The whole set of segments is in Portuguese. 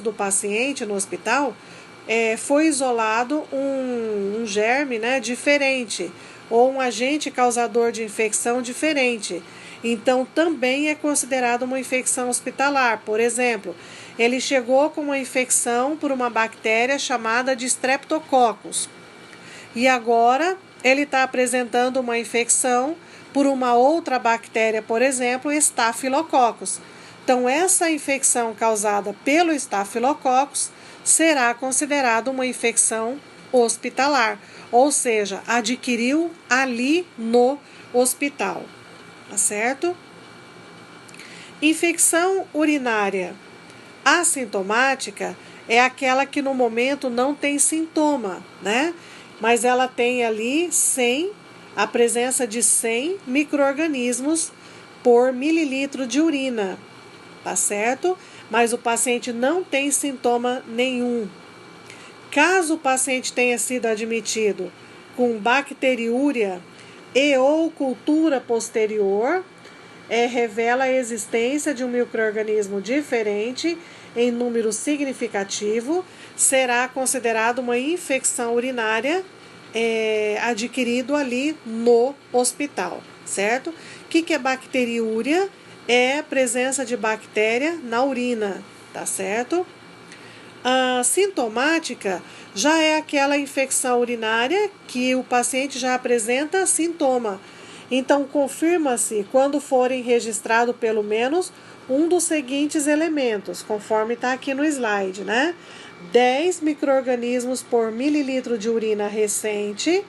do paciente no hospital, foi isolado um germe, né, diferente, ou um agente causador de infecção diferente. Então, também é considerado uma infecção hospitalar. Por exemplo, ele chegou com uma infecção por uma bactéria chamada de Streptococcus. E agora ele está apresentando uma infecção por uma outra bactéria, por exemplo, Staphylococcus. Então, essa infecção causada pelo Staphylococcus será considerada uma infecção hospitalar, ou seja, adquiriu ali no hospital, tá certo? Infecção urinária assintomática é aquela que no momento não tem sintoma, né? Mas ela tem ali a presença de 100 micro-organismos por mililitro de urina, tá certo? Mas o paciente não tem sintoma nenhum. Caso o paciente tenha sido admitido com bacteriúria e ou cultura posterior, revela a existência de um micro-organismo diferente em número significativo, será considerado uma infecção urinária adquirido ali no hospital, certo? O que é bacteriúria? É a presença de bactéria na urina, tá certo? A sintomática já é aquela infecção urinária que o paciente já apresenta sintoma. Então, confirma-se quando forem registrado pelo menos um dos seguintes elementos, conforme está aqui no slide, né? 10 micro-organismos por mililitro de urina recente,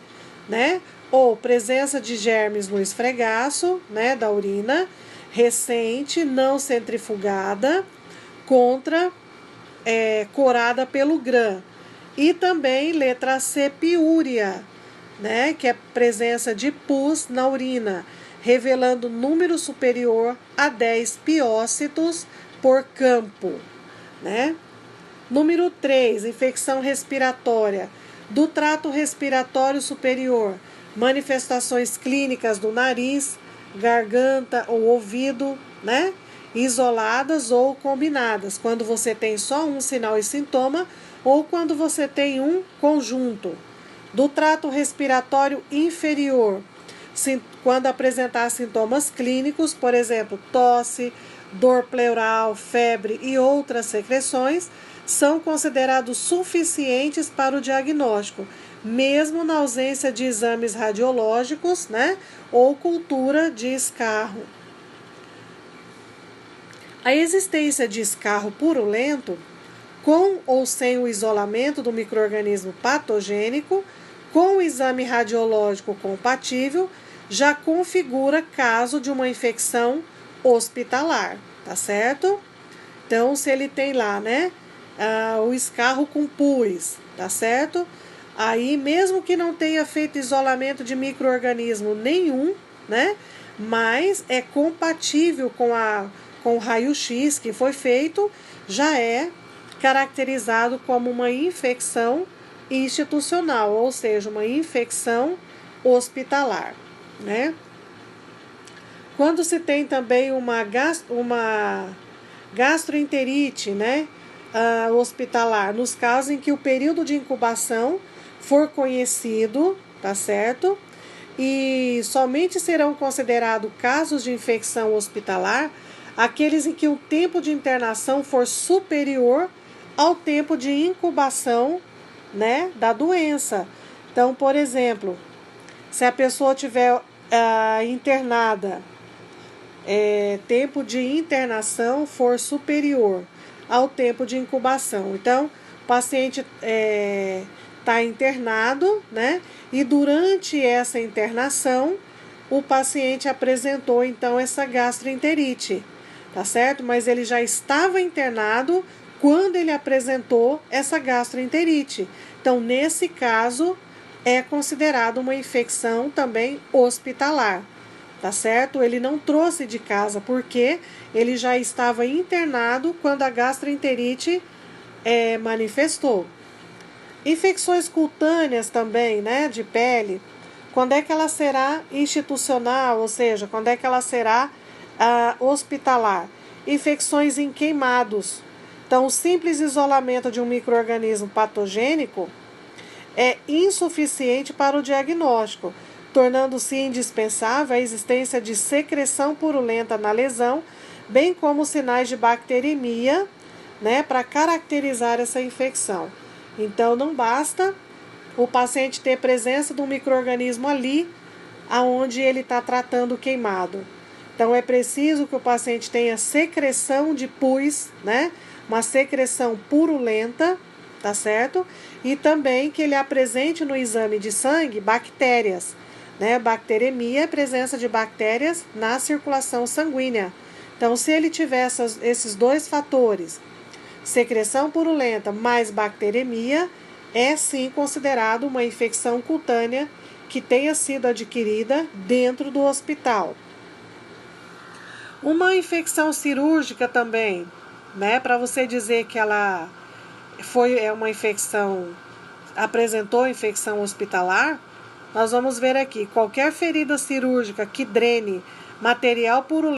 né? Ou presença de germes no esfregaço, né, da urina, recente, não centrifugada, corada pelo GRAM. E também letra C, piúria, né, que é presença de pus na urina, revelando número superior a 10 piócitos por campo, né? Número 3, infecção respiratória do trato respiratório superior, manifestações clínicas do nariz, garganta ou ouvido, né? Isoladas ou combinadas, quando você tem só um sinal e sintoma ou quando você tem um conjunto. Do trato respiratório inferior, quando apresentar sintomas clínicos, por exemplo, tosse, dor pleural, febre e outras secreções, são considerados suficientes para o diagnóstico, mesmo na ausência de exames radiológicos, né, ou cultura de escarro. A existência de escarro purulento, com ou sem o isolamento do micro-organismo patogênico, com o exame radiológico compatível, já configura caso de uma infecção hospitalar, tá certo? Então, se ele tem lá, né, o escarro com pus, tá certo? Aí, mesmo que não tenha feito isolamento de micro-organismo nenhum, né, mas é compatível com o raio-x que foi feito, já é caracterizado como uma infecção institucional, ou seja, uma infecção hospitalar, né? Quando se tem também uma gastroenterite, né, hospitalar, nos casos em que o período de incubação for conhecido, tá certo? E somente serão considerados casos de infecção hospitalar aqueles em que o tempo de internação for superior ao tempo de incubação, né, da doença. Então, por exemplo, se a pessoa tiver internada, tempo de internação for superior ao tempo de incubação. Então, o paciente está internado, né, e durante essa internação, o paciente apresentou, então, essa gastroenterite, tá certo? Mas ele já estava internado quando ele apresentou essa gastroenterite. Então, nesse caso, é considerado uma infecção também hospitalar, tá certo? Ele não trouxe de casa porque ele já estava internado quando a gastroenterite manifestou. Infecções cutâneas também, né, de pele, quando é que ela será institucional, ou seja, quando é que ela será hospitalar? Infecções em queimados. Então, o simples isolamento de um micro-organismo patogênico é insuficiente para o diagnóstico, tornando-se indispensável a existência de secreção purulenta na lesão, bem como sinais de bacteremia, né, para caracterizar essa infecção. Então, não basta o paciente ter presença de um micro-organismo ali, aonde ele está tratando o queimado. Então, é preciso que o paciente tenha secreção de pus, né, uma secreção purulenta, tá certo? E também que ele apresente no exame de sangue bactérias, né? Bacteremia é presença de bactérias na circulação sanguínea. Então, se ele tiver esses dois fatores, secreção purulenta mais bacteremia, é sim considerado uma infecção cutânea que tenha sido adquirida dentro do hospital. Uma infecção cirúrgica também, né? Para você dizer que ela foi uma infecção, apresentou infecção hospitalar, nós vamos ver aqui, qualquer ferida cirúrgica que drene material purulento